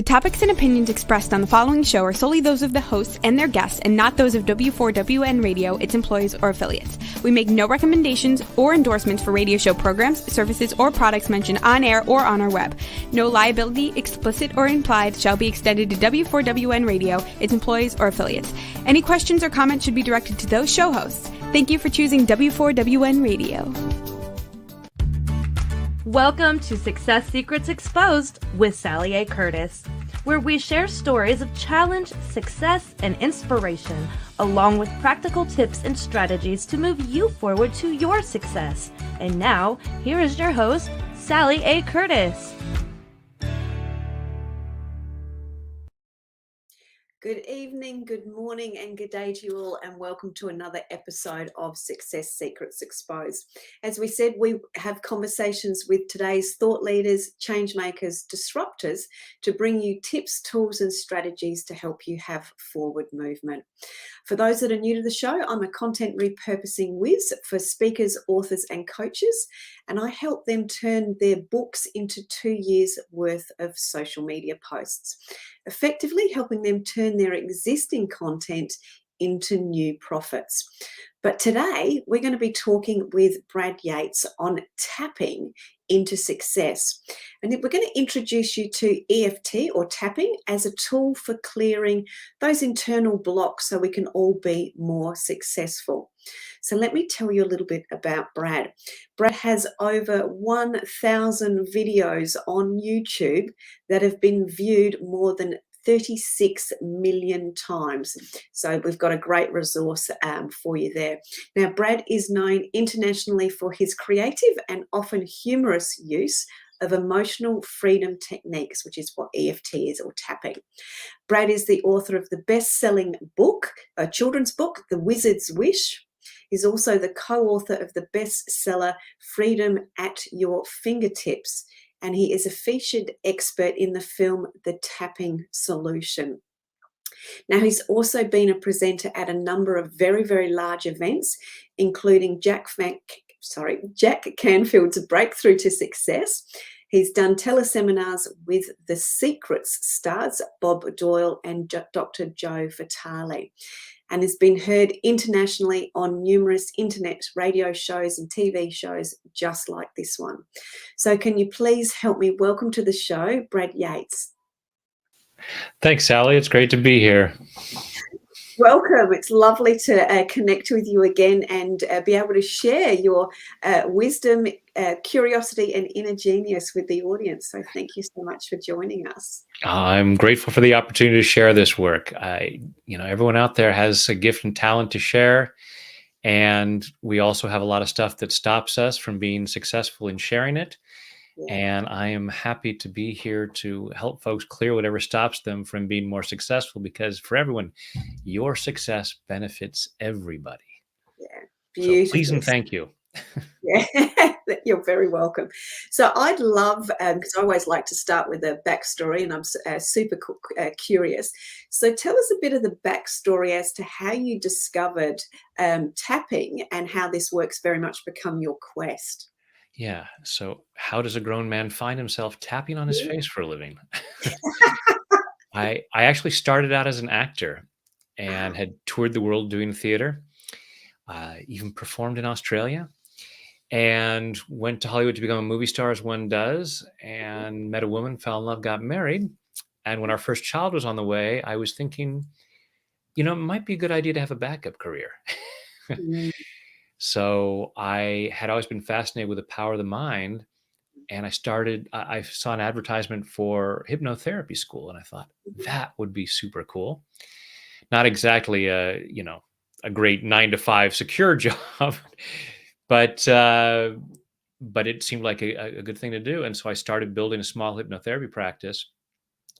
The topics and opinions expressed on the following show are solely those of the hosts and their guests and not those of W4WN Radio, its employees, or affiliates. We make no recommendations or endorsements for radio show programs, services, or products mentioned on air or on our web. No liability, explicit or implied, shall be extended to W4WN Radio, its employees, or affiliates. Any questions or comments should be directed to those show hosts. Thank you for choosing W4WN Radio. Welcome to Success Secrets Exposed with Sally A. Curtis, where we share stories of challenge, success, and inspiration, along with practical tips and strategies to move you forward to your success. And now, here is your host, Sally A. Curtis. Good evening, good morning, and good day to you all, and welcome to another episode of Success Secrets Exposed. As we said, we have conversations with today's thought leaders, change makers, disruptors to bring you tips, tools, and strategies to help you have forward movement. For those that are new to the show, I'm a content repurposing whiz for speakers, authors, and coaches, and I help them turn their books into 2 years worth of social media posts, effectively helping them turn their existing content into new profits. But today we're going to be talking with Brad Yates on tapping into success. And we're going to introduce you to EFT, or tapping, as a tool for clearing those internal blocks so we can all be more successful. So let me tell you a little bit about Brad. Brad has over 1,000 videos on YouTube that have been viewed more than 36 million times. So we've got a great resource for you there. Now, Brad is known internationally for his creative and often humorous use of emotional freedom techniques, which is what EFT is, or tapping. Brad is the author of the best-selling book, a children's book, The Wizard's Wish. He's also the co-author of the bestseller Freedom at Your Fingertips, and he is a featured expert in the film The Tapping Solution. Now, he's also been a presenter at a number of very, very large events, including Jack Canfield's Breakthrough to Success. He's done teleseminars with The Secrets stars Bob Doyle and Dr. Joe Vitale, and has been heard internationally on numerous internet radio shows and TV shows just like this one. So can you please help me welcome to the show, Brad Yates? Thanks, Sally. It's great to be here. Welcome. It's lovely to connect with you again and be able to share your wisdom, curiosity, and inner genius with the audience. So thank you so much for joining us. I'm grateful for the opportunity to share this work. Everyone out there has a gift and talent to share, and we also have a lot of stuff that stops us from being successful in sharing it. Yeah. And I am happy to be here to help folks clear whatever stops them from being more successful, because for everyone, your success benefits everybody. Yeah, beautiful. So please and thank you. Yeah, you're very welcome. So I'd love, because I always like to start with a backstory, and I'm super curious. So tell us a bit of the backstory as to how you discovered tapping and how this work's very much become your quest. Yeah. So how does a grown man find himself tapping on his face for a living? I actually started out as an actor and had toured the world doing theater, even performed in Australia, and went to Hollywood to become a movie star, as one does, and met a woman, fell in love, got married. And when our first child was on the way, I was thinking, it might be a good idea to have a backup career. So I had always been fascinated with the power of the mind. And I saw an advertisement for hypnotherapy school. And I thought that would be super cool. Not exactly a great 9-to-5 secure job, but it seemed like a good thing to do. And so I started building a small hypnotherapy practice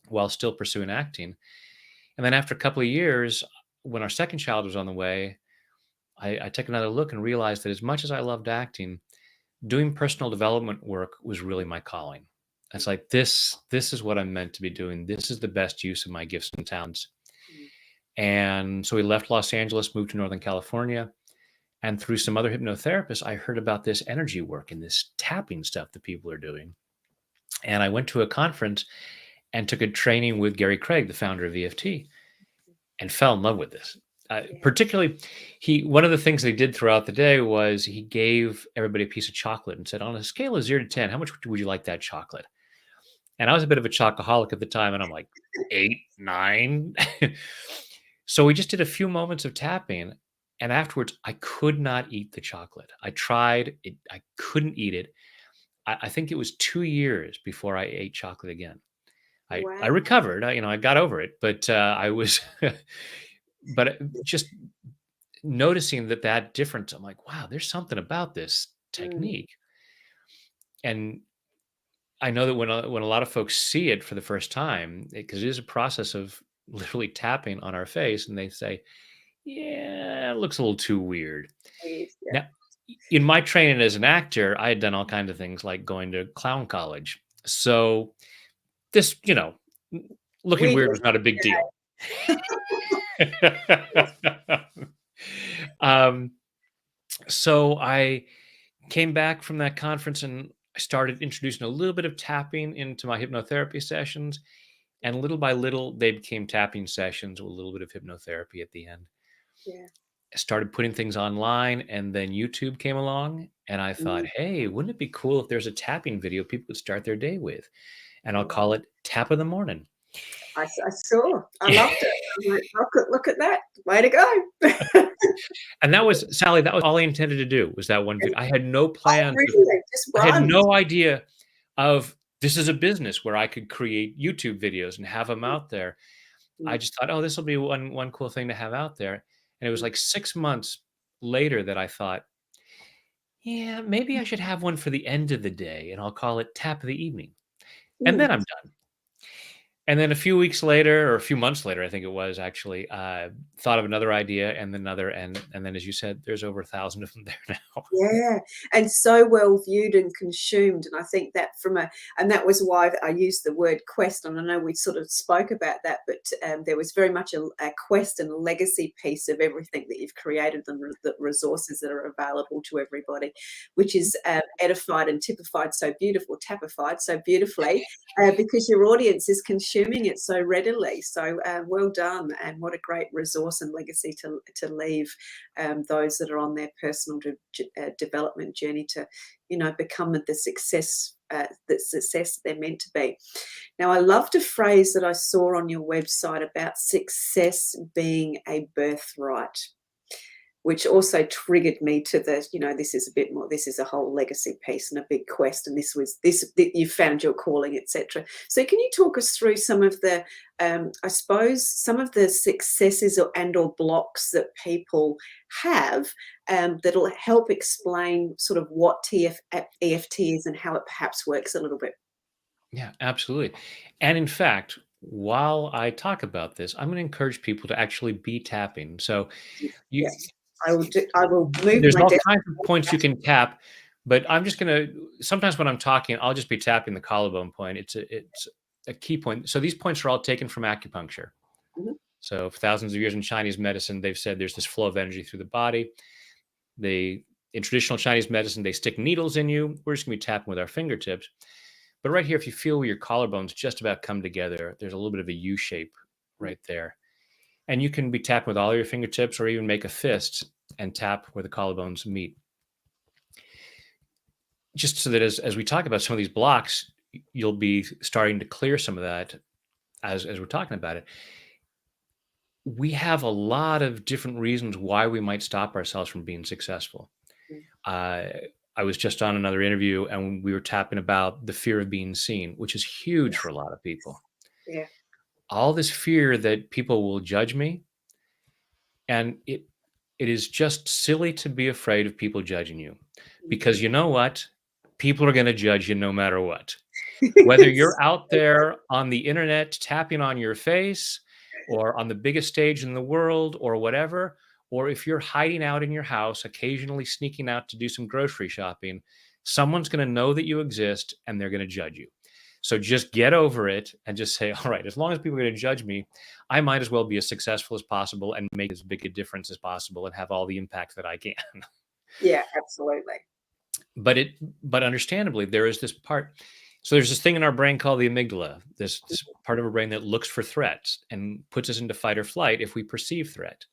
while still pursuing acting. And then after a couple of years, when our second child was on the way, I took another look and realized that as much as I loved acting, doing personal development work was really my calling. It's like, this is what I'm meant to be doing. This is the best use of my gifts and talents. And so we left Los Angeles, moved to Northern California. And through some other hypnotherapists, I heard about this energy work and this tapping stuff that people are doing. And I went to a conference, and took a training with Gary Craig, the founder of EFT, and fell in love with this. Particularly, one of the things they did throughout the day was he gave everybody a piece of chocolate and said, on a scale of 0 to 10, how much would you like that chocolate? And I was a bit of a chocoholic at the time, and I'm like 8, 9. So we just did a few moments of tapping, and afterwards I could not eat the chocolate. I tried it, I couldn't eat it. I think it was 2 years before I ate chocolate again. I Wow. recovered, I got over it, but I was, but just noticing that difference, I'm like, wow, there's something about this technique. And I know that when a lot of folks see it for the first time, because it is a process of literally tapping on our face, and they say, yeah, it looks a little too weird. Yeah. Now, in my training as an actor, I had done all kinds of things like going to clown college. So this, looking weird was not a big deal. So I came back from that conference and I started introducing a little bit of tapping into my hypnotherapy sessions. And little by little, they became tapping sessions with a little bit of hypnotherapy at the end. Yeah. I started putting things online, and then YouTube came along, and I thought, hey, wouldn't it be cool if there's a tapping video people could start their day with? And I'll call it Tap of the Morning. I saw. I loved it. I'm like, look at that. Way to go. And that was, Sally, that was all I intended to do, was that one video. I had no plans. Really? Just I had run. no idea of this is a business where I could create YouTube videos and have them out there. I just thought, oh, this will be one cool thing to have out there. And it was like 6 months later that I thought, yeah, maybe I should have one for the end of the day, and I'll call it Tap of the Evening. And then I'm done. And then a few weeks later, or a few months later, I think it was actually, thought of another idea and another, and then, as you said, there's over 1,000 of them there now. Yeah, and so well viewed and consumed, and I think that and that was why I used the word quest. And I know we sort of spoke about that, but there was very much a quest and a legacy piece of everything that you've created, the resources that are available to everybody, which is edified and typified so tapified so beautifully, because your audience is consuming it so readily. So well done, and what a great resource and legacy to leave those that are on their personal development journey to, become the success they're meant to be. Now, I loved a phrase that I saw on your website about success being a birthright, which also triggered me to this is a bit more, this is a whole legacy piece and a big quest, and you found your calling, etc. So can you talk us through some of the, I suppose, some of the successes or blocks that people have that'll help explain sort of what EFT is and how it perhaps works a little bit? Yeah, absolutely. And in fact, while I talk about this, I'm going to encourage people to actually be tapping. So Yes. I will move there's my all desk. kinds of points you can tap, but I'm just going to, sometimes when I'm talking, I'll just be tapping the collarbone point. It's a key point. So these points are all taken from acupuncture. So for thousands of years in Chinese medicine, they've said there's this flow of energy through the body. In traditional Chinese medicine, they stick needles in you. We're just going to be tapping with our fingertips. But right here, if you feel where your collarbones just about come together, there's a little bit of a U shape right there. And you can be tapping with all your fingertips, or even make a fist and tap where the collarbones meet. Just so that as we talk about some of these blocks, you'll be starting to clear some of that as we're talking about it. We have a lot of different reasons why we might stop ourselves from being successful. I was just on another interview, and we were tapping about the fear of being seen, which is huge for a lot of people. Yeah. All this fear that people will judge me. And it is just silly to be afraid of people judging you, because you know what? People are going to judge you no matter what. Whether you're out there on the internet tapping on your face, or on the biggest stage in the world, or whatever, or if you're hiding out in your house, occasionally sneaking out to do some grocery shopping, someone's going to know that you exist, and they're going to judge you. So just get over it and just say, all right, as long as people are going to judge me, I might as well be as successful as possible and make as big a difference as possible and have all the impact that I can. Yeah, absolutely. But understandably, there is this part. So there's this thing in our brain called the amygdala, this part of our brain that looks for threats and puts us into fight or flight if we perceive threat.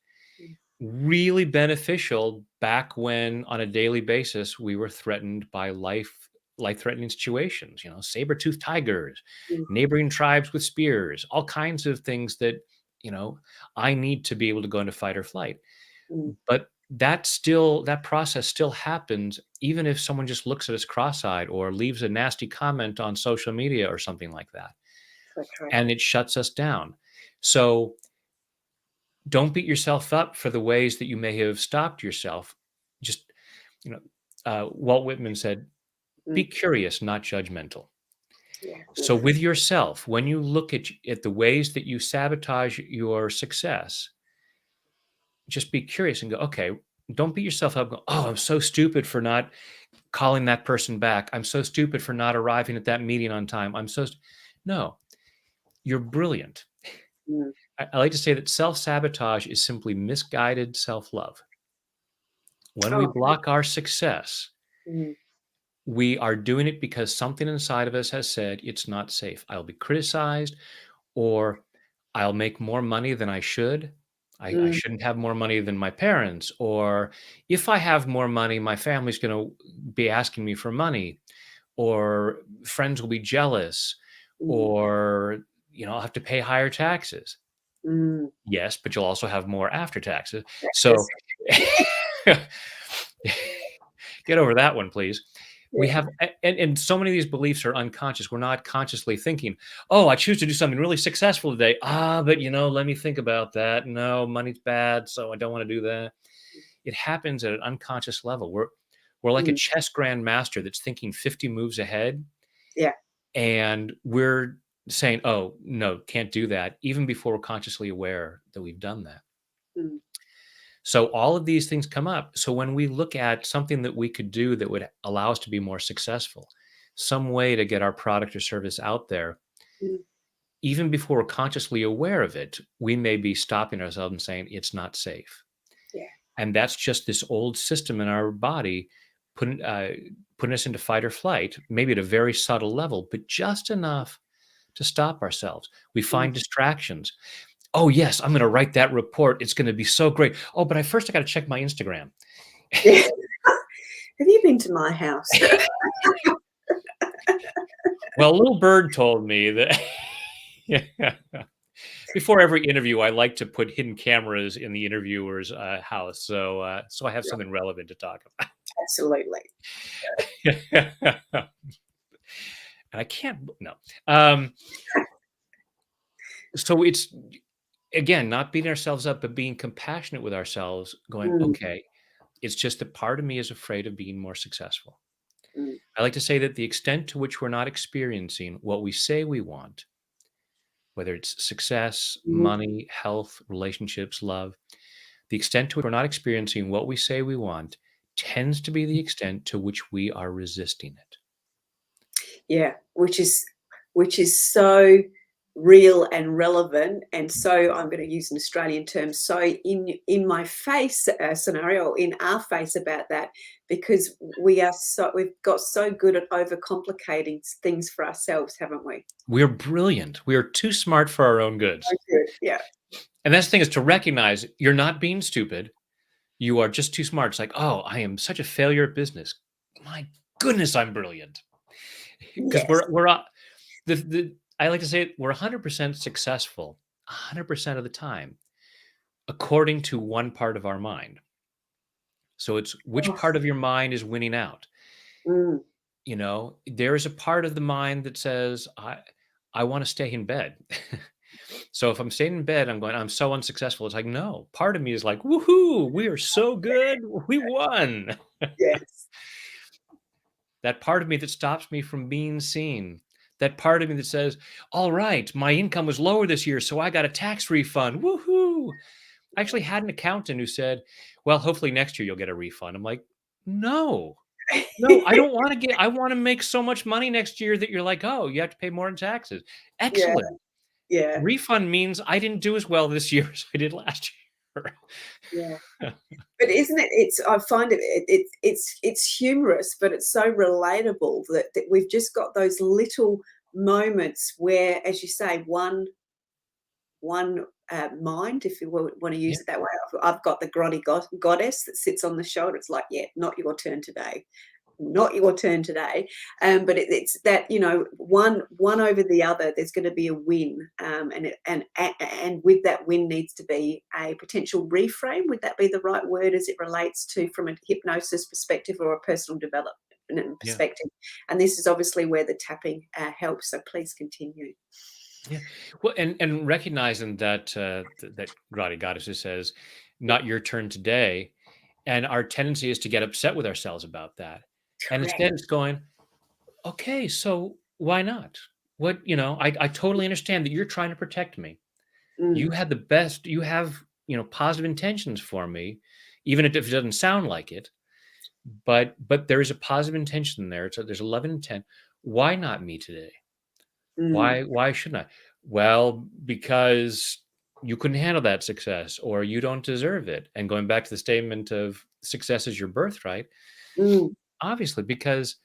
Really beneficial back when on a daily basis we were threatened by life-threatening situations, saber-toothed tigers, neighboring tribes with spears, all kinds of things that, I need to be able to go into fight or flight. But that process still happens even if someone just looks at us cross-eyed or leaves a nasty comment on social media or something like that. Okay. And it shuts us down. So don't beat yourself up for the ways that you may have stopped yourself. Just, Walt Whitman said, be curious, not judgmental. Yeah. So with yourself, when you look at the ways that you sabotage your success, just be curious and go, okay, don't beat yourself up. Go, oh, I'm so stupid for not calling that person back. I'm so stupid for not arriving at that meeting on time. No, you're brilliant. I like to say that self-sabotage is simply misguided self-love. When we block our success, we are doing it because something inside of us has said it's not safe. I'll be criticized, or I'll make more money than I should. I shouldn't have more money than my parents. Or if I have more money, my family's going to be asking me for money, or friends will be jealous, or, I'll have to pay higher taxes. Yes, but you'll also have more after taxes. So get over that one, please. We have, and so many of these beliefs are unconscious. We're not consciously thinking, oh, I choose to do something really successful today. But let me think about that. No, money's bad, so I don't want to do that. It happens at an unconscious level. We're like a chess grandmaster that's thinking 50 moves ahead. Yeah. And we're saying, oh, no, can't do that, even before we're consciously aware that we've done that. So all of these things come up. So when we look at something that we could do that would allow us to be more successful, some way to get our product or service out there, even before we're consciously aware of it, we may be stopping ourselves and saying it's not safe. Yeah. And that's just this old system in our body putting us into fight or flight, maybe at a very subtle level, but just enough to stop ourselves. We find distractions. Oh, yes, I'm going to write that report. It's going to be so great. Oh, but first I got to check my Instagram. Yeah. Have you been to my house? Well, a little bird told me that before every interview, I like to put hidden cameras in the interviewer's house. So I have something relevant to talk about. Absolutely. And I can't, no. So it's, again, not beating ourselves up, but being compassionate with ourselves, going, okay, it's just that part of me is afraid of being more successful. I like to say that the extent to which we're not experiencing what we say we want, whether it's success, money, health, relationships, love, the extent to which we're not experiencing what we say we want tends to be the extent to which we are resisting it. Yeah, which is so real and relevant, and so I'm going to use an Australian term, so in my face scenario, in our face about that, because we've got so good at overcomplicating things for ourselves, haven't we? We're brilliant. We are too smart for our own goods. So good. Yeah. And that's the thing, is to recognize you're not being stupid. You are just too smart. It's like, oh, I am such a failure at business. My goodness, I'm brilliant. Because I like to say we're 100% successful 100% of the time, according to one part of our mind. So it's which part of your mind is winning out. There is a part of the mind that says, I want to stay in bed. So if I'm staying in bed, I'm so unsuccessful. It's like, no, part of me is like, woohoo, we are so good. We won. Yes. That part of me that stops me from being seen. That part of me that says, all right, my income was lower this year, so I got a tax refund. Woohoo. I actually had an accountant who said, well, hopefully next year you'll get a refund. I'm like, no, I don't want to I want to make so much money next year that you're like, oh, you have to pay more in taxes. Excellent. Yeah. Refund means I didn't do as well this year as I did last Yeah. But isn't it? I find it's humorous, but it's so relatable that we've just got those little moments where, as you say, one mind, if you want to Yeah, use it that way. I've got the grotty goddess that sits on the shoulder. It's like, yeah, not your turn today, not your turn today. But it's that, one over the other. There's going to be a win, and with that win needs to be a potential reframe. Would that be the right word as it relates to from a hypnosis perspective or a personal development yeah, perspective? And this is obviously where the tapping helps. So please continue. yeah. Well, and recognizing that that Grotty Goddess says, "Not your turn today," and our tendency is to get upset with ourselves about that, and Correct. instead it's going, "Okay, so why not? What I totally understand that you're trying to protect me. Mm, You had the best. You have positive intentions for me, even if it doesn't sound like it. But there is a positive intention there. So there's a love and intent. Why not me today? mm, Why shouldn't I? Well, because you couldn't handle that success or you don't deserve it. And going back to the statement of success is your birthright, mm. obviously, because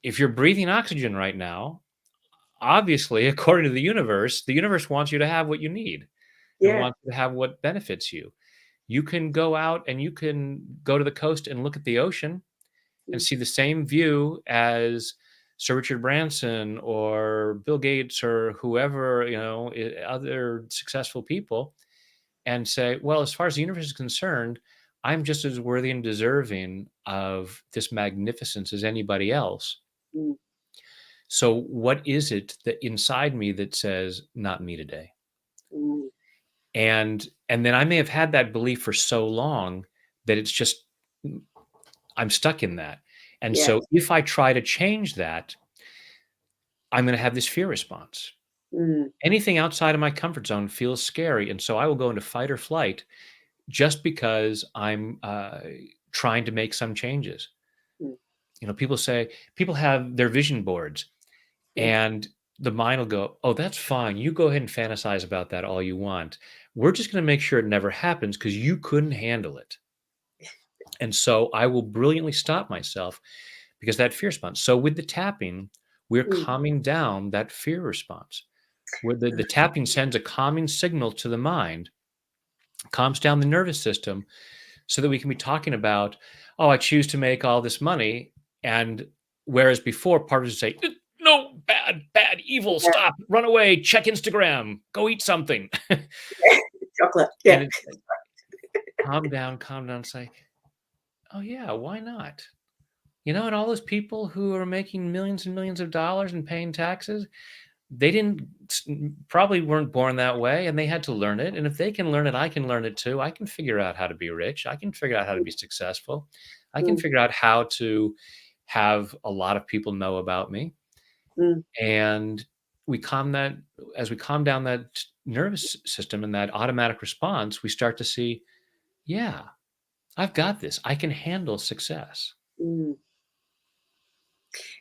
if you're breathing oxygen right now, obviously, according to the universe wants you to have what you need and Yeah. wants you to have what benefits you. You can go out and you can go to the coast and look at the ocean and Mm, see the same view as Sir Richard Branson or Bill Gates or whoever, other successful people, and say, well, as far as the universe is concerned, I'm just as worthy and deserving of this magnificence as anybody else. mm, So, what is it that inside me that says, not me today? mm. And then I may have had that belief for so long that it's just I'm stuck in that. And Yes. so if I try to change that, I'm going to have this fear response. Mm, Anything outside of my comfort zone feels scary. And so I will go into fight or flight just because I'm trying to make some changes. mm. People have their vision boards Yes. and the mind will go, oh, that's fine. You go ahead and fantasize about that all you want. We're just going to make sure it never happens because you couldn't handle it. And so I will brilliantly stop myself because that fear response. So with the tapping, we're Mm. calming down that fear response. Where the tapping sends a calming signal to the mind, calms down the nervous system so that we can be talking about, oh, I choose to make all this money. And whereas before, part of us would say, no, bad, bad, evil, Yeah. stop, run away, check Instagram, go eat something. And Chocolate. Yeah. it's like, calm down, say, oh, yeah, why not? And all those people who are making millions and millions of dollars and paying taxes, they didn't probably weren't born that way and they had to learn it. And if they can learn it, I can learn it too. I can figure out how to be rich. I can figure out how to be successful. I can Mm, figure out how to have a lot of people know about me. mm, And as we calm down that nervous system and that automatic response, we start to see, yeah, I've got this. I can handle success. mm.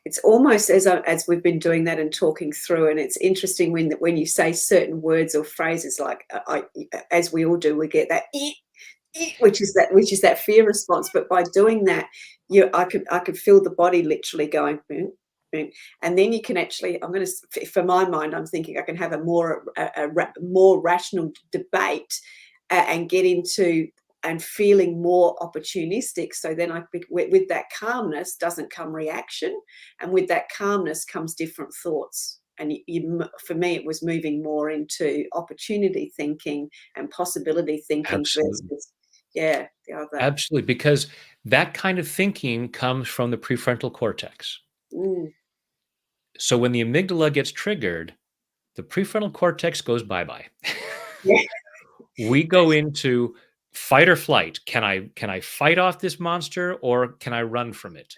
It's almost as we've been doing that and talking through, and it's interesting when you say certain words or phrases like as we all do, we get that which is that fear response. But by doing that, I could feel the body literally going. "Mm, mm," and then you can actually, for my mind, I'm thinking I can have more rational debate, and get into and feeling more opportunistic. So then with that calmness doesn't come reaction, and with that calmness comes different thoughts. And for me, it was moving more into opportunity thinking and possibility thinking Absolutely. versus, yeah, the other. Absolutely. Because that kind of thinking comes from the prefrontal cortex. Mm, So when the amygdala gets triggered, the prefrontal cortex goes bye-bye. yeah, We go into fight or flight. Can I fight off this monster or can I run from it?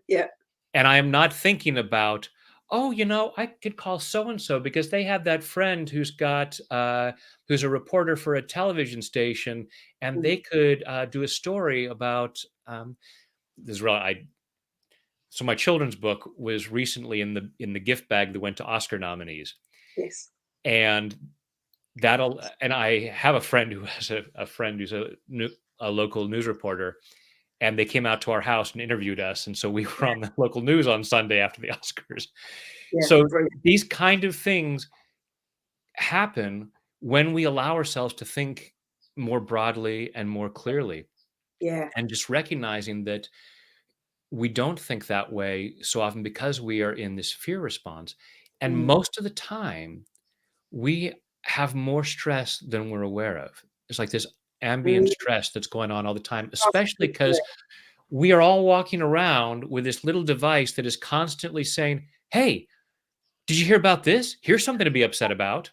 yeah, And I am not thinking about, oh, I could call so and so because they have that friend who's a reporter for a television station, and mm, they could do a story about this. Is real. So my children's book was recently in the gift bag that went to Oscar nominees, yes, and and I have a friend who has a friend who's a local news reporter, and they came out to our house and interviewed us. And so we were on the local news on Sunday after the Oscars. Yeah, So brilliant. these kind of things happen when we allow ourselves to think more broadly and more clearly, Yeah. and just recognizing that we don't think that way so often because we are in this fear response. And most of the time, we have more stress than we're aware of. It's like this ambient Mm. stress that's going on all the time, Oh, especially yeah. because we are all walking around with this little device that is constantly saying, "Hey, did you hear about this? Here's something to be upset about."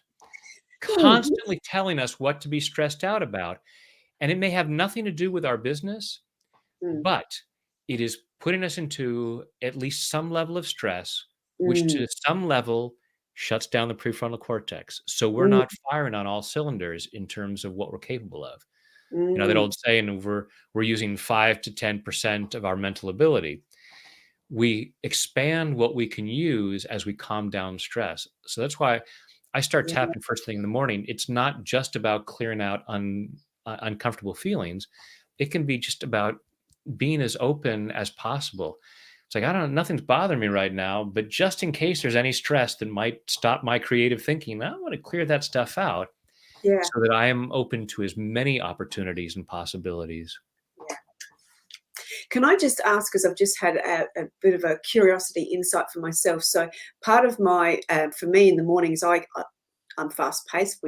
Mm. Constantly telling us what to be stressed out about. And it may have nothing to do with our business, Mm. but it is putting us into at least some level of stress, which Mm. to some level shuts down the prefrontal cortex. So we're Mm. not firing on all cylinders in terms of what we're capable of. You know, that Mm. old saying, we're using 5 to 10% of our mental ability. We expand what we can use as we calm down stress. So that's why I start Yeah. tapping first thing in the morning. It's not just about clearing out uncomfortable feelings. It can be just about being as open as possible. It's like, I don't know, nothing's bothering me right now, but just in case there's any stress that might stop my creative thinking, I want to clear that stuff out Yeah. so that I am open to as many opportunities and possibilities. Yeah. Can I just ask, because I've just had a bit of a curiosity insight for myself. So part of my, for me in the mornings, I'm fast paced.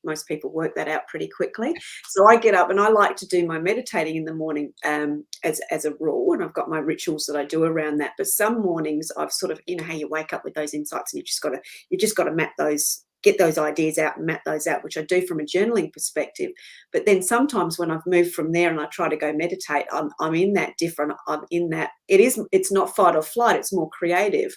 Most people work that out pretty quickly. So I get up and I like to do my meditating in the morning as a rule, and I've got my rituals that I do around that. But some mornings I've sort of, how you wake up with those insights, and you just got to map those, get those ideas out and map those out, which I do from a journaling perspective. But then sometimes when I've moved from there and I try to go meditate, I'm in that different. I'm in that it's not fight or flight. It's more creative,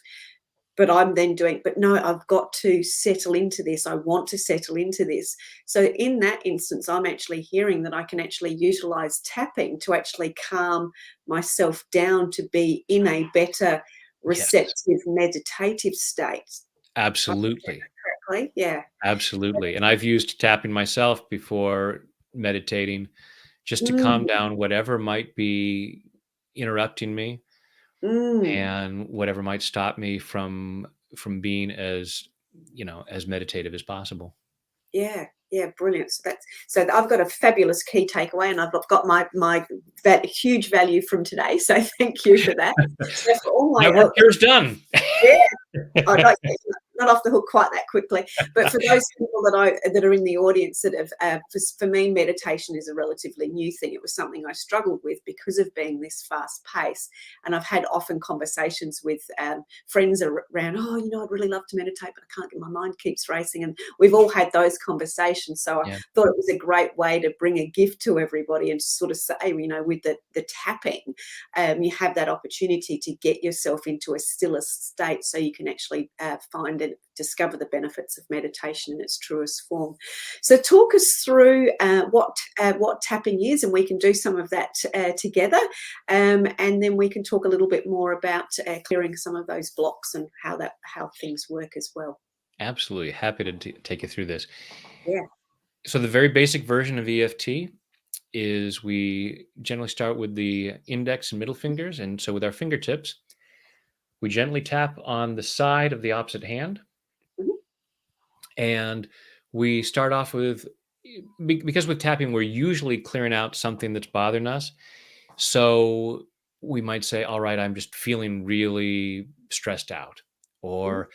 but I'm then doing, but no, I've got to settle into this. I want to settle into this. So in that instance, I'm actually hearing that I can actually utilize tapping to actually calm myself down to be in a better Yes, receptive meditative state. absolutely. Correctly? Yeah. Absolutely. And I've used tapping myself before meditating just to calm Mm, down whatever might be interrupting me mm. and whatever might stop me from being as, as meditative as possible. Yeah, yeah, brilliant. So I've got a fabulous key takeaway, and I've got my that huge value from today. So thank you for that. So for all my Network here's done. yeah, I don't not off the hook quite that quickly. But for those people that are in the audience that have, for me, meditation is a relatively new thing. It was something I struggled with because of being this fast pace, and I've had often conversations with friends around. Oh, I'd really love to meditate, but I can't get my mind keeps racing, and we've all had those conversations. So I Yeah. thought it was a great way to bring a gift to everybody and sort of say, with the tapping, you have that opportunity to get yourself into a stiller state so you can actually find and discover the benefits of meditation in its truest form. So talk us through what tapping is, and we can do some of that together, and then we can talk a little bit more about clearing some of those blocks and how things work as well. Absolutely. Happy to take you through this. Yeah. So the very basic version of EFT is we generally start with the index and middle fingers. And so with our fingertips, we gently tap on the side of the opposite hand. Mhm. And we start off with, because with tapping, we're usually clearing out something that's bothering us. So we might say, all right, I'm just feeling really stressed out. Mhm. Or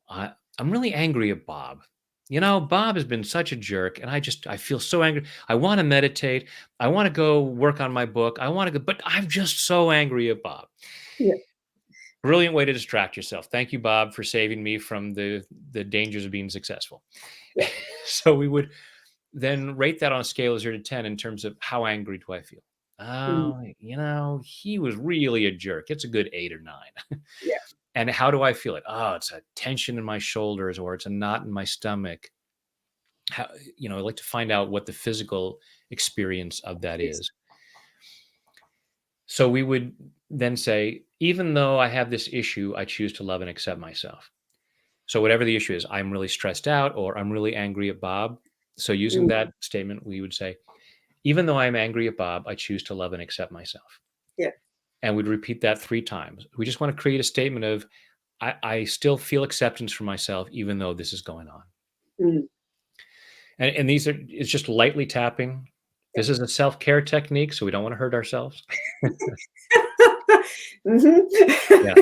I'm really angry at Bob. Bob has been such a jerk, and I feel so angry. I want to meditate. I want to go work on my book. I want to go, but I'm just so angry at Bob. Yeah. Brilliant way to distract yourself. Thank you, Bob, for saving me from the dangers of being successful. Yeah. So we would then rate that on a scale of 0 to 10 in terms of how angry do I feel? Mm. Oh, he was really a jerk. It's a good 8 or 9. Yeah. And how do I feel it? Oh, it's a tension in my shoulders, or it's a knot in my stomach. I like to find out what the physical experience of that Yes. is. So we would then say, even though I have this issue, I choose to love and accept myself. So whatever the issue is, I'm really stressed out or I'm really angry at Bob. So using that statement, we would say, even though I'm angry at Bob, I choose to love and accept myself. Yeah. And we'd repeat that 3 times. We just want to create a statement of, I still feel acceptance for myself, even though this is going on. Mm. And these are, it's just lightly tapping. This is a self-care technique, so we don't want to hurt ourselves. Yeah.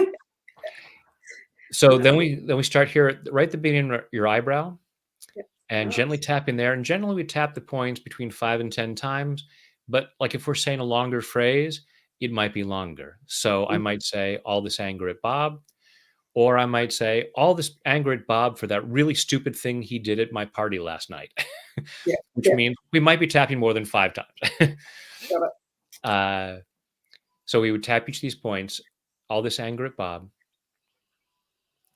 So then we start here right at the beginning of your eyebrow, and gently tap in there. And generally we tap the points between 5 and 10 times. But like if we're saying a longer phrase, it might be longer. So I might say, all this anger at Bob. Or I might say, all this anger at Bob for that really stupid thing he did at my party last night, which means we might be tapping more than 5 times. So we would tap each of these points, all this anger at Bob,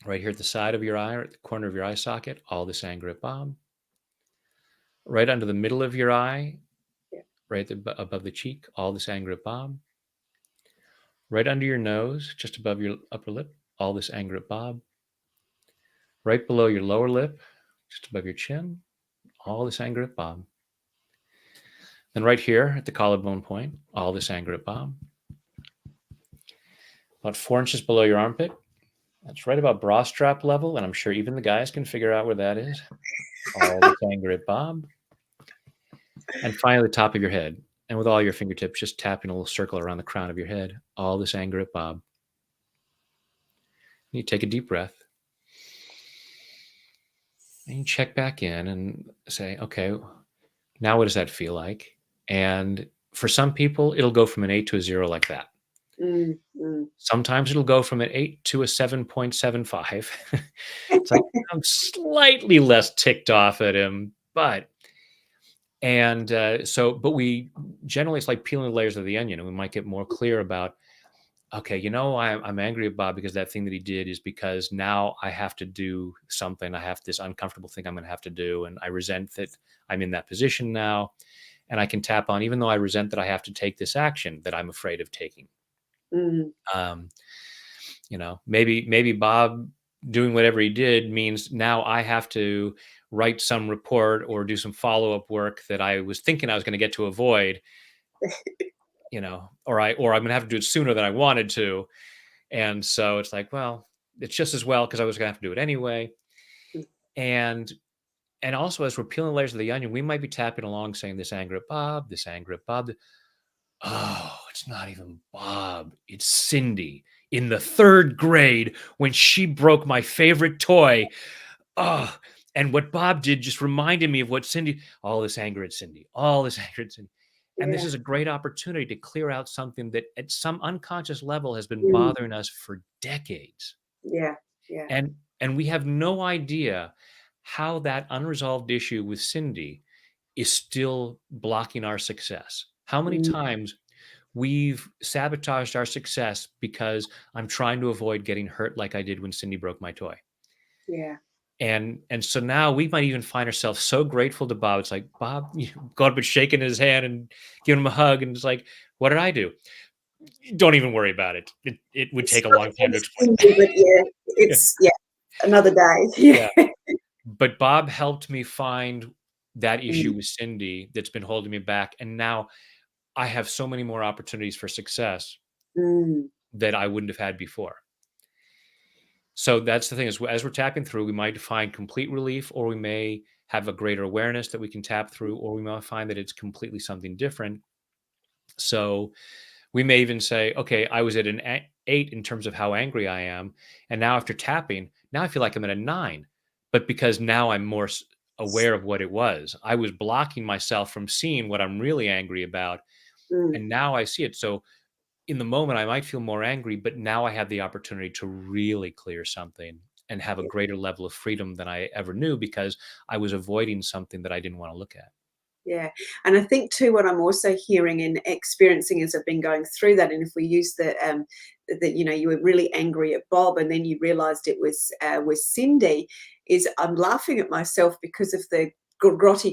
right here at the side of your eye, or at the corner of your eye socket, all this anger at Bob, right under the middle of your eye, right above the cheek, all this anger at Bob, right under your nose, just above your upper lip, all this anger at Bob, right below your lower lip, just above your chin, all this anger at Bob. Then right here at the collarbone point, all this anger at Bob. About 4 inches below your armpit, that's right about bra strap level, and I'm sure even the guys can figure out where that is. All this anger at Bob. And finally, the top of your head. And with all your fingertips, just tapping a little circle around the crown of your head. All this anger at Bob. And you take a deep breath. And you check back in and say, okay, now what does that feel like? And for some people, it'll go from an 8 to a 0 like that. Sometimes it'll go from an 8 to a 7.75. It's like, I'm slightly less ticked off at him, but we generally, it's like peeling the layers of the onion, and we might get more clear about, okay, I'm angry at Bob because that thing that he did is because now I have to do something. I have this uncomfortable thing I'm going to have to do, and I resent that I'm in that position now. And I can tap on, even though I resent that I have to take this action that I'm afraid of taking. Maybe Bob doing whatever he did means now I have to write some report or do some follow-up work that I was thinking I was going to get to avoid, or I'm going to have to do it sooner than I wanted to. And so it's like, well, it's just as well because I was going to have to do it anyway. And also, as we're peeling layers of the onion, we might be tapping along saying, this anger at Bob, this anger at Bob. Oh, it's not even Bob. It's Cindy in the 3rd grade when she broke my favorite toy. Oh, and what Bob did just reminded me of what Cindy, all this anger at Cindy, all this anger at Cindy. And this is a great opportunity to clear out something that at some unconscious level has been bothering us for decades. Yeah. And we have no idea how that unresolved issue with Cindy is still blocking our success. How many times we've sabotaged our success because I'm trying to avoid getting hurt like I did when Cindy broke my toy. Yeah. And so now we might even find ourselves so grateful to Bob. It's like, Bob, you go up and shaking his hand and giving him a hug. And it's like, what did I do? Don't even worry about it. It would take a long time to explain. But it's another day. Yeah. But Bob helped me find that issue with Cindy that's been holding me back. And now I have so many more opportunities for success that I wouldn't have had before. So that's the thing, is as we're tapping through, we might find complete relief, or we may have a greater awareness that we can tap through, or we might find that it's completely something different. So we may even say, okay, I was at an 8 in terms of how angry I am. And now after tapping, now I feel like I'm at a 9, but because now I'm more aware of what it was. I was blocking myself from seeing what I'm really angry about. And now I see it. So in the moment, I might feel more angry, but now I have the opportunity to really clear something and have a greater level of freedom than I ever knew, because I was avoiding something that I didn't want to look at. Yeah. And I think too, what I'm also hearing and experiencing as I've been going through that, and if we use that you were really angry at Bob and then you realized it was Cindy, is I'm laughing at myself because of the grotty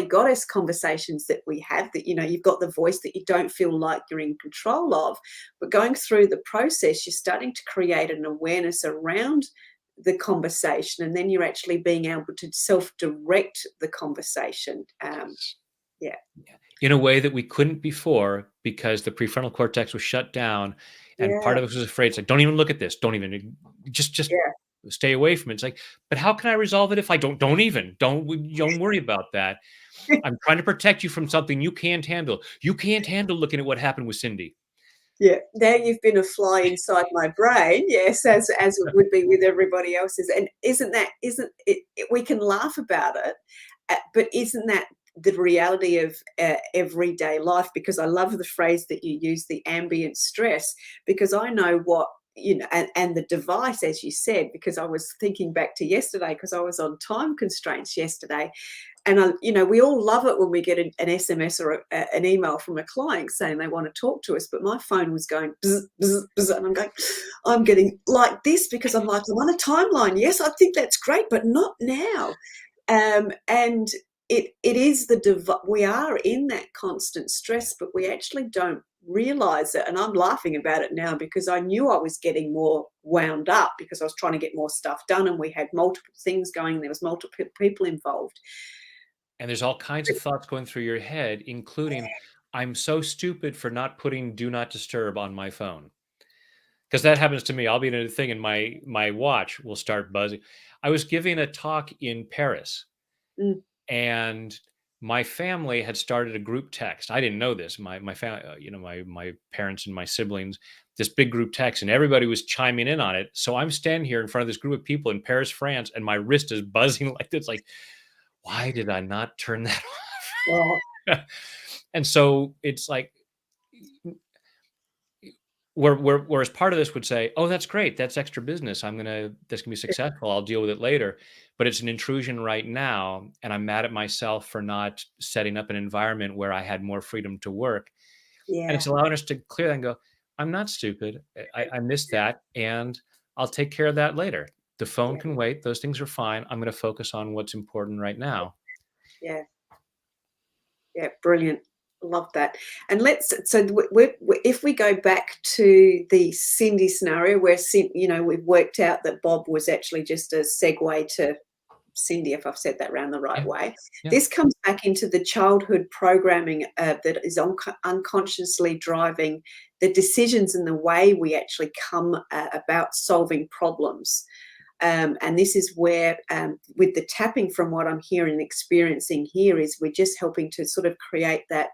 goddess conversations that we have, that you've got the voice that you don't feel like you're in control of, but going through the process, you're starting to create an awareness around the conversation, and then you're actually being able to self-direct the conversation. Yeah. In a way that we couldn't before because the prefrontal cortex was shut down, and Yeah. part of us was afraid. It's like, don't even look at this. Don't even just Yeah. stay away from it. It's like, but how can I resolve it if I don't worry about that. I'm trying to protect you from something you can't handle. You can't handle looking at what happened with Cindy. Yeah, now you've been a fly inside my brain, yes, as it would be with everybody else's. And isn't we can laugh about it, but isn't that the reality of everyday life? Because I love the phrase that you use, the ambient stress, because I know what, and the device, as you said, because I was thinking back to yesterday, because I was on time constraints yesterday. And we all love it when we get an SMS or an email from a client saying they want to talk to us. But my phone was going bzz, bzz, bzz, and I'm going, I'm getting like this because I'm like, I'm on a timeline. Yes, I think that's great, but not now. And it is we are in that constant stress, but we actually don't realize it. And I'm laughing about it now because I knew I was getting more wound up because I was trying to get more stuff done, and we had multiple things going. There was multiple people involved. And there's all kinds of thoughts going through your head, including, I'm so stupid for not putting do not disturb on my phone. Because that happens to me. I'll be in a thing and my watch will start buzzing. I was giving a talk in Paris, Mm. and my family had started a group text. I didn't know this. My family, my parents and my siblings, this big group text, and everybody was chiming in on it. So I'm standing here in front of this group of people in Paris, France, and my wrist is buzzing like this. Like, why did I not turn that Well, off? And so it's like, whereas part of this would say, oh, that's great. That's extra business. That's going to be successful. I'll deal with it later. But it's an intrusion right now. And I'm mad at myself for not setting up an environment where I had more freedom to work. And yeah, it's allowing us to clear that and go, I'm not stupid. I missed that. And I'll take care of that later. The phone yeah, can wait. Those things are fine. I'm going to focus on what's important right now. yeah, yeah, brilliant. Love that. And if we go back to the Cindy scenario where we've worked out that Bob was actually just a segue to Cindy, if I've said that round the right Yeah. way. Yeah. This comes back into the childhood programming that is unconsciously driving the decisions and the way we actually come about solving problems. And this is where, with the tapping, from what I'm hearing and experiencing here, is we're just helping to sort of create that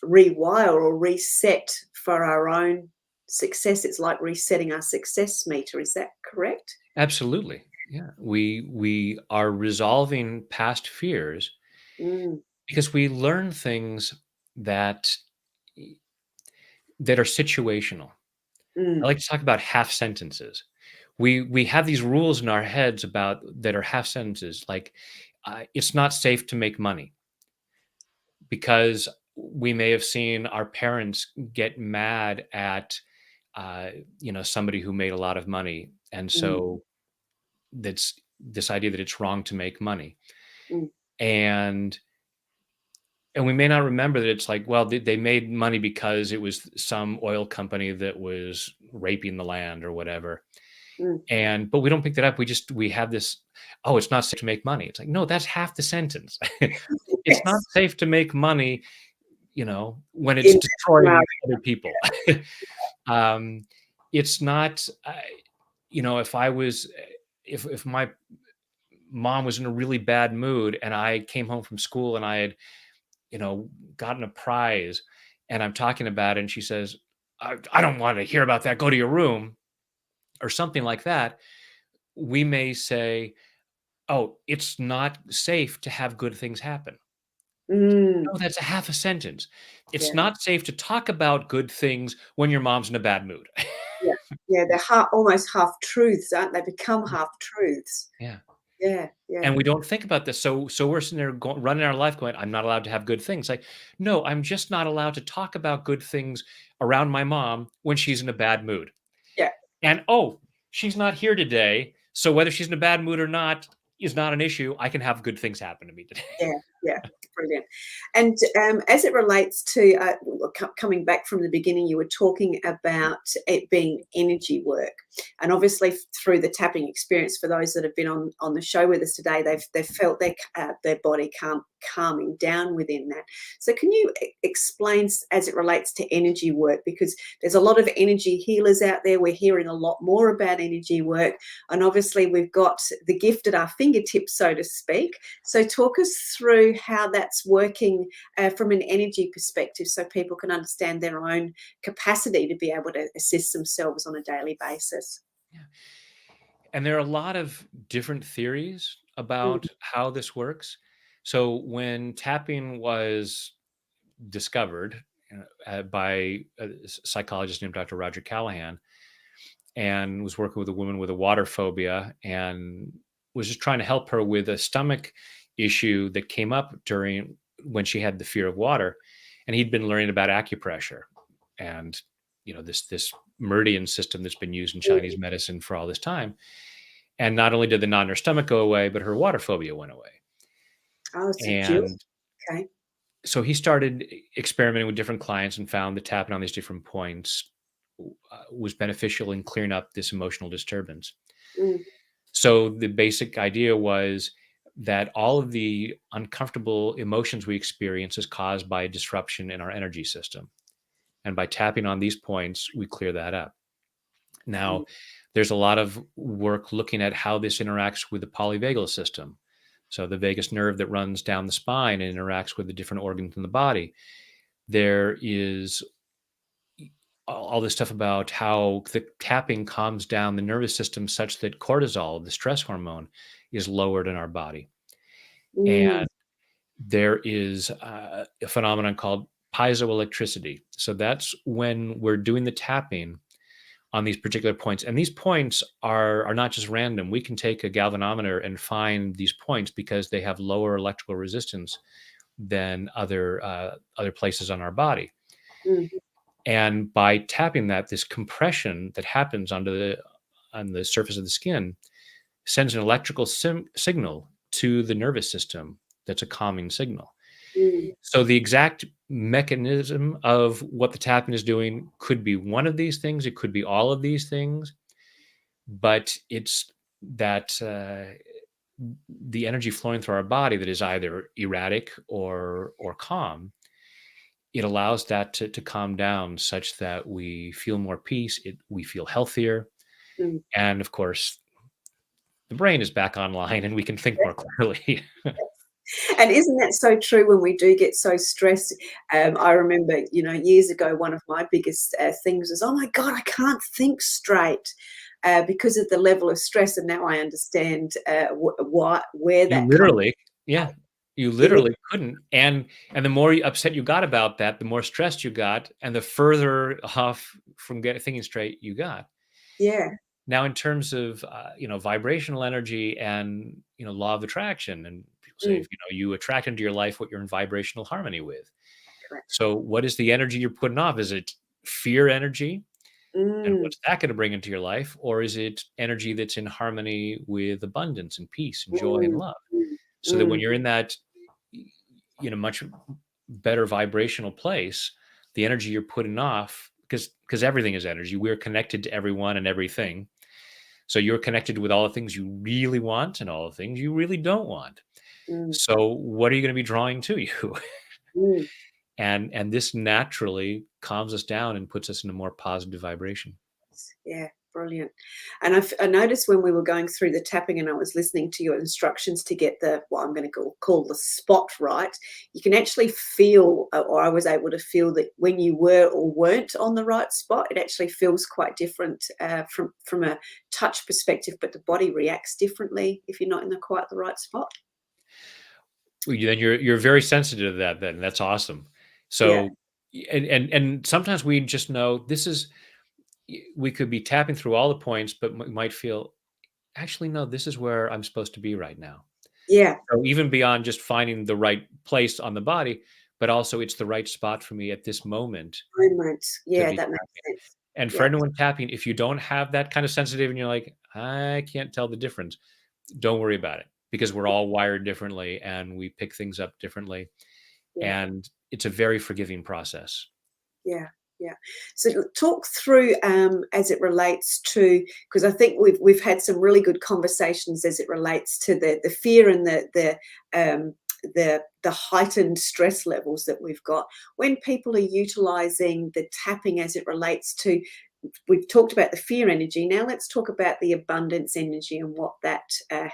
rewire or reset for our own success. It's like resetting our success meter. Is that correct? Absolutely. Yeah. We are resolving past fears Mm, because we learn things that that are situational. I mm, like to talk about half sentences. We have these rules in our heads about that are half sentences, like it's not safe to make money because we may have seen our parents get mad at somebody who made a lot of money, and mm, so that's this idea that it's wrong to make money. mm, And we may not remember that it's like, well, they made money because it was some oil company that was raping the land or whatever. mm. But we don't pick that up. We have this, oh, it's not safe to make money. It's like, no, that's half the sentence. It's not Yes. safe to make money, when it's In that destroying scenario. other people. It's not, if I was, if my mom was in a really bad mood and I came home from school and I had, gotten a prize, and I'm talking about it, and she says, I don't want to hear about that. Go to your room, or something like that. We may say, oh, it's not safe to have good things happen. Mm, No, that's a half a sentence. It's yeah, not safe to talk about good things when your mom's in a bad mood. yeah, yeah. They're almost half truths, aren't they? Become half truths. Yeah. Yeah, yeah, And we don't think about this. So we're sitting there running our life going, I'm not allowed to have good things. Like, no, I'm just not allowed to talk about good things around my mom when she's in a bad mood. yeah, And, oh, she's not here today. So whether she's in a bad mood or not is not an issue. I can have good things happen to me today. yeah, yeah. Brilliant. And as it relates to coming back from the beginning, you were talking about it being energy work, and obviously through the tapping experience, for those that have been on the show with us today, they've felt their body calming down within that. So can you explain as it relates to energy work, because there's a lot of energy healers out there. We're hearing a lot more about energy work, and obviously we've got the gift at our fingertips, so to speak. So talk us through how that's working from an energy perspective, so people can understand their own capacity to be able to assist themselves on a daily basis. Yeah. And there are a lot of different theories Mm, about how this works. So when tapping was discovered by a psychologist named Dr. Roger Callahan, and was working with a woman with a water phobia, and was just trying to help her with a stomach issue that came up during when she had the fear of water. And he'd been learning about acupressure and this meridian system that's been used in mm. Chinese medicine for all this time. And not only did the knot in her stomach go away, but her water phobia went away. Oh, so Jill. And Okay. so he started experimenting with different clients and found that tapping on these different points was beneficial in clearing up this emotional disturbance. Mm, So the basic idea was that all of the uncomfortable emotions we experience is caused by a disruption in our energy system. And by tapping on these points, we clear that up. mm, Now, there's a lot of work looking at how this interacts with the polyvagal system. So the vagus nerve that runs down the spine and interacts with the different organs in the body. There is all this stuff about how the tapping calms down the nervous system such that cortisol, the stress hormone, is lowered in our body. mm, And there is a phenomenon called piezoelectricity. So that's when we're doing the tapping on these particular points. And these points are not just random. We can take a galvanometer and find these points because they have lower electrical resistance than other places on our body. mm, And by tapping that, this compression that happens on the surface of the skin sends an electrical signal to the nervous system that's a calming signal. mm, So the exact mechanism of what the tapping is doing could be one of these things. It could be all of these things, but it's that the energy flowing through our body that is either erratic or calm. It allows that to calm down such that we feel more peace. We feel healthier, mm. and of course, the brain is back online, and we can think more clearly. And isn't that so true when we do get so stressed? I remember, years ago, one of my biggest things was, oh my God, I can't think straight because of the level of stress. And now I understand where You that comes literally, yeah, you from. literally couldn't. And the more upset you got about that, the more stressed you got, and the further off from thinking straight you got. Yeah. Now, in terms of vibrational energy and law of attraction, and people say, Mm, if you attract into your life what you're in vibrational harmony with. correct. So, what is the energy you're putting off? Is it fear energy? And Mm, what's that going to bring into your life? Or is it energy that's in harmony with abundance and peace and joy and mm, love? mm, So that when mm, you're in that, much better vibrational place, the energy you're putting off, because everything is energy. We're connected to everyone and everything. So you're connected with all the things you really want and all the things you really don't want. mm, So what are you going to be drawing to you? mm. And this naturally calms us down and puts us in a more positive vibration. Yeah, brilliant. And I noticed when we were going through the tapping and I was listening to your instructions to get what I'm going to call the spot right, you can actually feel, or I was able to feel that when you were or weren't on the right spot, it actually feels quite different from a touch perspective, but the body reacts differently if you're not in quite the right spot. Well, then you're very sensitive to that. Then that's awesome. Yeah, So and sometimes we just know we could be tapping through all the points, but might feel actually no, this is where I'm supposed to be right now. yeah, So even beyond just finding the right place on the body, but also it's the right spot for me at this moment moment. to Yeah, be that makes tapping. sense. And for Yeah. anyone tapping, if you don't have that kind of sensitivity and you're like, I can't tell the difference, don't worry about it because we're all wired differently and we pick things up differently. And it's a very forgiving process. Yeah. Yeah. So talk through as it relates to, because I think we've had some really good conversations as it relates to the fear and the heightened stress levels that we've got when people are utilizing the tapping as it relates to. We've talked about the fear energy. Now let's talk about the abundance energy and what that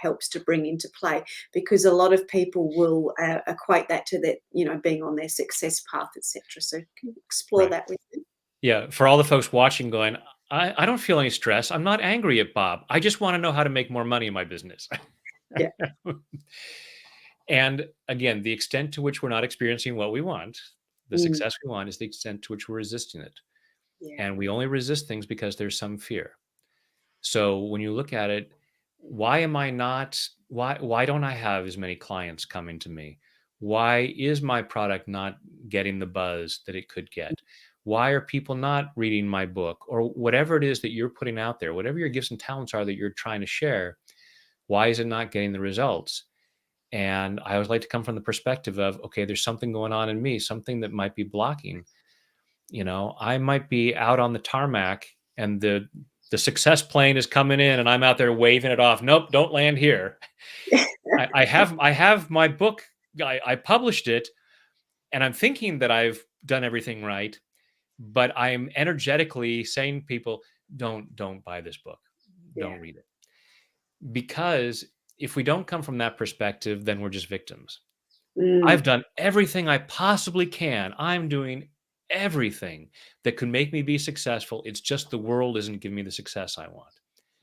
helps to bring into play, because a lot of people will equate that to that, being on their success path, etc. So can you explore Right. that with me? Yeah. For all the folks watching going, I don't feel any stress. I'm not angry at Bob. I just want to know how to make more money in my business. Yeah. And again, the extent to which we're not experiencing what we want, the Mm, success we want, is the extent to which we're resisting it. yeah. And we only resist things because there's some fear. So when you look at it, why don't I have as many clients coming to me? Why is my product not getting the buzz that it could get? Why are people not reading my book? Or whatever it is that you're putting out there, whatever your gifts and talents are that you're trying to share, why is it not getting the results? And I always like to come from the perspective of, okay, there's something going on in me, something that might be blocking. I might be out on the tarmac and the success plane is coming in and I'm out there waving it off. Nope, don't land here. I have my book. I published it and I'm thinking that I've done everything right, but I'm energetically saying to people, don't buy this book. Yeah. Don't read it. Because if we don't come from that perspective, then we're just victims. Mm, I've done everything I possibly can. I'm doing everything that could make me be successful. It's just the world isn't giving me the success I want.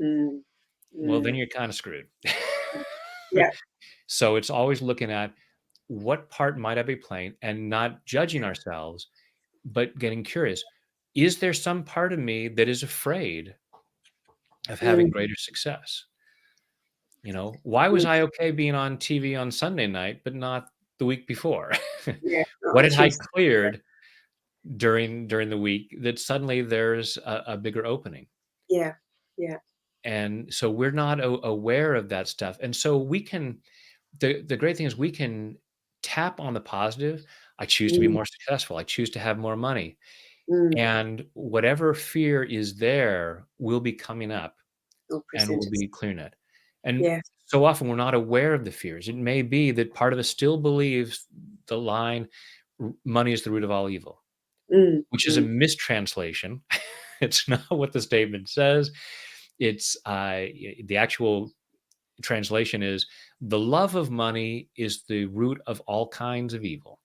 mm, Well, then mm. you're kind of screwed. Yeah. So it's always looking at what part might I be playing and not judging ourselves, but getting curious. Is there some part of me that is afraid of having Mm, greater success? Why was mm. I okay being on TV on Sunday night, but not the week before? Yeah. What I had I choose. cleared during the week that suddenly there's a bigger opening? Yeah. Yeah. And so we're not aware of that stuff. And so we can, the great thing is we can tap on the positive. I choose to be Mm, more successful. I choose to have more money. mm. And whatever fear is there will be coming up Or and we'll percentages. be clearing it. And Yeah. so often we're not aware of the fears. It may be that part of us still believes the line, money is the root of all evil, Mm, which is a mm. mistranslation. It's not what the statement says. It's the actual translation is the love of money is the root of all kinds of evil.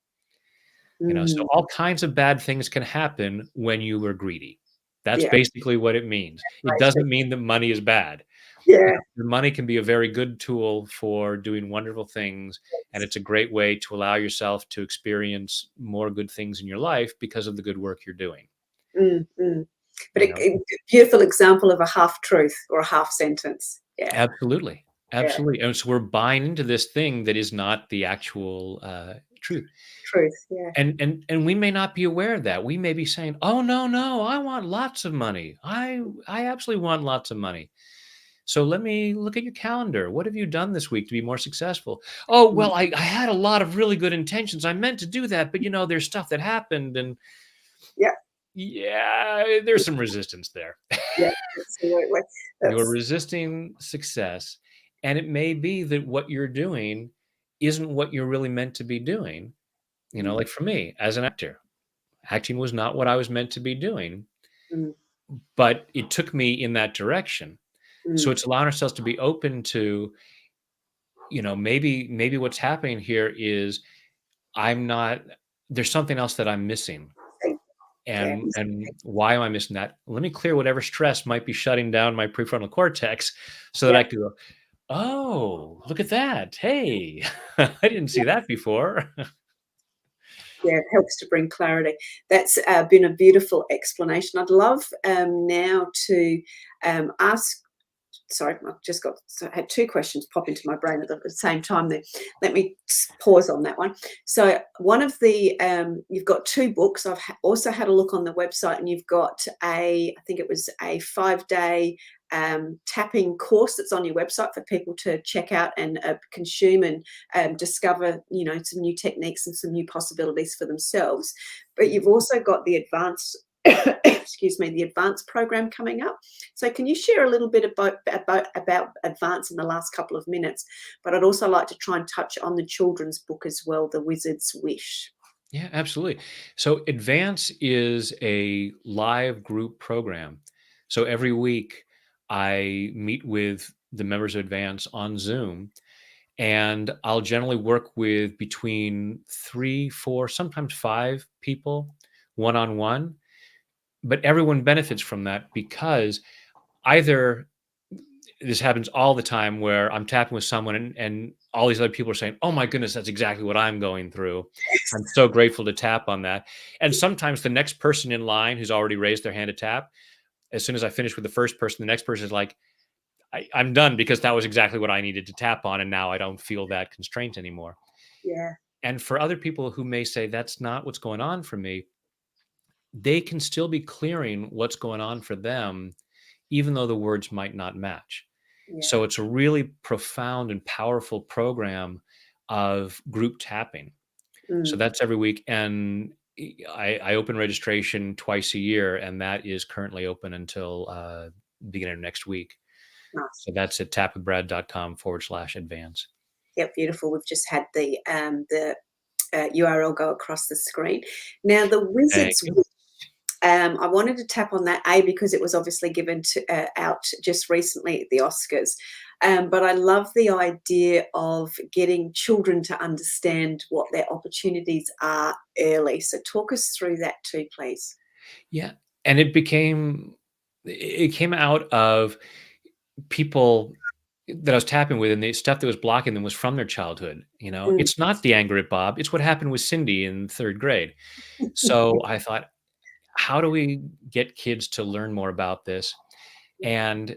So Mm. all kinds of bad things can happen when you are greedy. That's Yeah. basically what it means. It I doesn't see. mean that money is bad. Yeah. The money can be a very good tool for doing wonderful things, and it's a great way to allow yourself to experience more good things in your life because of the good work you're doing. Mm, mm. But You know, a beautiful example of a half truth or a half sentence. Yeah. absolutely, Yeah. absolutely. And so we're buying into this thing that is not the actual truth. Truth. Yeah. And we may not be aware of that. We may be saying, "Oh no, I want lots of money. I absolutely want lots of money." So let me look at your calendar. What have you done this week to be more successful? Oh, Mm. well, I had a lot of really good intentions. I meant to do that, but there's stuff that happened, and Yeah. yeah, there's some resistance there. Yeah. Absolutely. You're That's. resisting success, and it may be that what you're doing isn't what you're really meant to be doing. Mm, Like for me as an actor, acting was not what I was meant to be doing, mm, but it took me in that direction. So mm. it's allowing ourselves to be open to, maybe what's happening here is I'm not there's something else that I'm missing. Yeah. And why am I missing that? Let me clear whatever stress might be shutting down my prefrontal cortex so that Yeah. I can go, oh, look at that. Hey, I didn't see that before. Yeah, it helps to bring clarity. That's been a beautiful explanation. I'd love now to ask sorry, I had two questions pop into my brain at the same time there. Let me pause on that one. So one of the, you've got two books. I've also had a look on the website, and you've got I think it was a 5-day tapping course that's on your website for people to check out and consume and discover, some new techniques and some new possibilities for themselves. But you've also got the advanced excuse me, the advanced program coming up. So can you share a little bit about advance in the last couple of minutes? But I'd also like to try and touch on the children's book as well, The Wizard's Wish. Yeah, absolutely. So Advance is a live group program. So every week I meet with the members of Advance on Zoom, and I'll generally work with between 3, 4, sometimes 5 people one on one. But everyone benefits from that because either this happens all the time where I'm tapping with someone and all these other people are saying, "Oh my goodness, that's exactly what I'm going through. I'm so grateful to tap on that." And sometimes the next person in line who's already raised their hand to tap, as soon as I finish with the first person, the next person is like, I'm done because that was exactly what I needed to tap on. And now I don't feel that constraint anymore. Yeah. And for other people who may say, that's not what's going on for me, they can still be clearing what's going on for them, even though the words might not match. Yeah. So it's a really profound and powerful program of group tapping. So that's every week. And I open registration twice a year, and that is currently open until beginning of next week. Nice. So that's at tapwithbrad.com/advance. Yeah, beautiful. We've just had the URL go across the screen. Now, the Wizard's Wish, I wanted to tap on that, because it was obviously given out just recently at the Oscars. But I love the idea of getting children to understand what their opportunities are early. So talk us through that too, please. Yeah. And it came out of people that I was tapping with, and the stuff that was blocking them was from their childhood. It's not the anger at Bob. It's what happened with Cindy in 3rd grade. So I thought, how do we get kids to learn more about this? And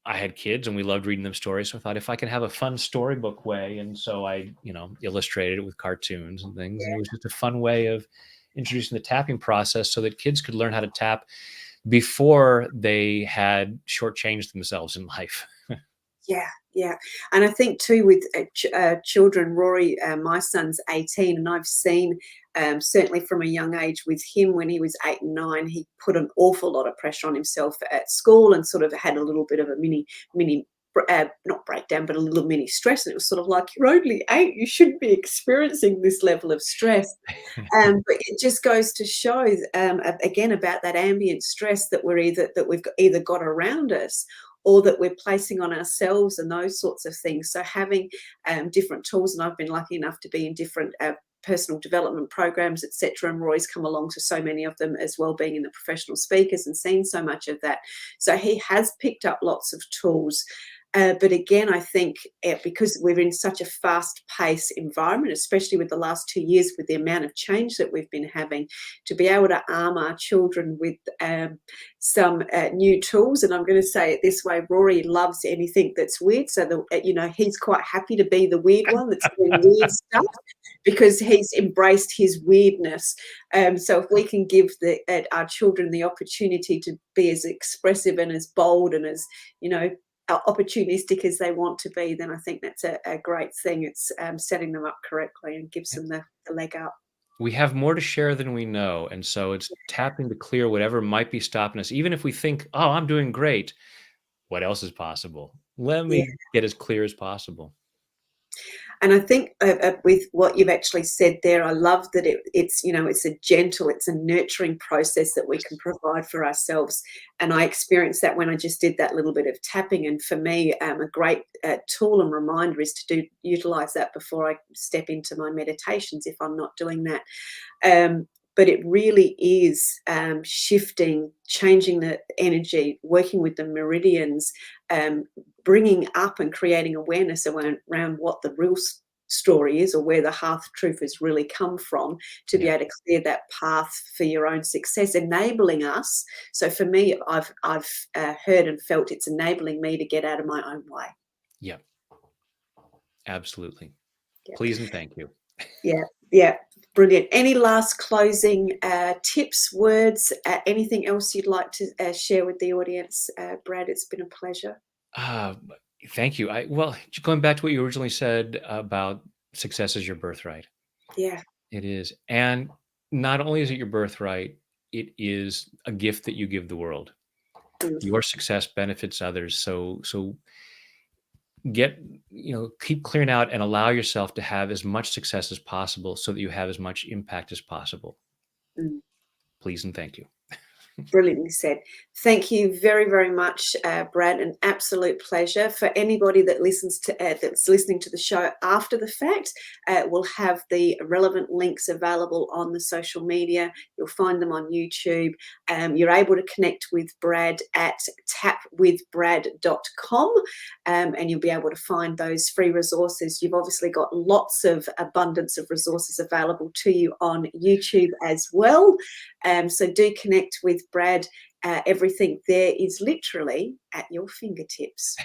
I had kids and we loved reading them stories. So I thought, if I can have a fun storybook way. And so I, illustrated it with cartoons and things. And it was just a fun way of introducing the tapping process so that kids could learn how to tap before they had shortchanged themselves in life. Yeah, yeah. And I think too with children, Rory, my son's 18, and I've seen certainly from a young age with him when he was 8 and 9, he put an awful lot of pressure on himself at school and sort of had a little bit of a mini not breakdown, but a little mini stress. And it was sort of like, you're only 8, you shouldn't be experiencing this level of stress. But it just goes to show, again, about that ambient stress that we've either got around us or that we're placing on ourselves and those sorts of things. So having different tools, and I've been lucky enough to be in different personal development programs, etc. And Roy's come along to so many of them as well, being in the professional speakers and seen so much of that. So he has picked up lots of tools. But again, I think because we're in such a fast-paced environment, especially with the last 2 years, with the amount of change that we've been having, to be able to arm our children with some new tools. And I'm going to say it this way: Rory loves anything that's weird, so he's quite happy to be the weird one that's doing weird stuff, because he's embraced his weirdness. So if we can give our children the opportunity to be as expressive and as bold and as opportunistic as they want to be, then I think that's a great thing. It's setting them up correctly and gives them the leg up. We have more to share than we know. And so it's tapping to clear whatever might be stopping us. Even if we think, oh, I'm doing great, what else is possible? Let me get as clear as possible. And I think with what you've actually said there, I love that it's a nurturing process that we can provide for ourselves. And I experienced that when I just did that little bit of tapping. And for me, a great tool and reminder is to utilize that before I step into my meditations if I'm not doing that. But it really is shifting, changing the energy, working with the meridians, bringing up and creating awareness around what the real story is, or where the half truth has really come from, to be able to clear that path for your own success, enabling us. So for me, I've heard and felt it's enabling me to get out of my own way. Yeah, absolutely. Yeah. Please and thank you. Yeah, brilliant. Any last closing tips, words, anything else you'd like to share with the audience? Brad, it's been a pleasure. Thank you. Well, going back to what you originally said about success is your birthright. Yeah. It is. And not only is it your birthright, it is a gift that you give the world. Your success benefits others. So keep clearing out and allow yourself to have as much success as possible so that you have as much impact as possible. Please and thank you. Brilliantly said. Thank you very, very much, Brad. An absolute pleasure. For anybody that listens to that's listening to the show after the fact, we'll have the relevant links available on the social media. You'll find them on YouTube. You're able to connect with Brad at tapwithbrad.com, and you'll be able to find those free resources. You've obviously got lots of abundance of resources available to you on YouTube as well. So do connect with Brad. Everything there is literally at your fingertips.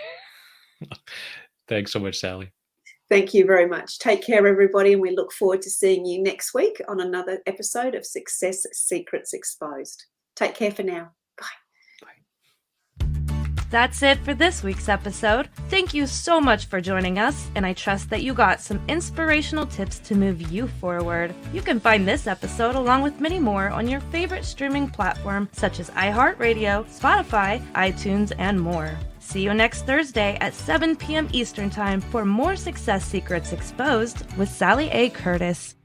Thanks so much, Sally. Thank you very much. Take care, everybody, and we look forward to seeing you next week on another episode of Success Secrets Exposed. Take care for now. That's it for this week's episode. Thank you so much for joining us, and I trust that you got some inspirational tips to move you forward. You can find this episode along with many more on your favorite streaming platform such as iHeartRadio, Spotify, iTunes, and more. See you next Thursday at 7 p.m. Eastern Time for more Success Secrets Exposed with Sally A. Curtis.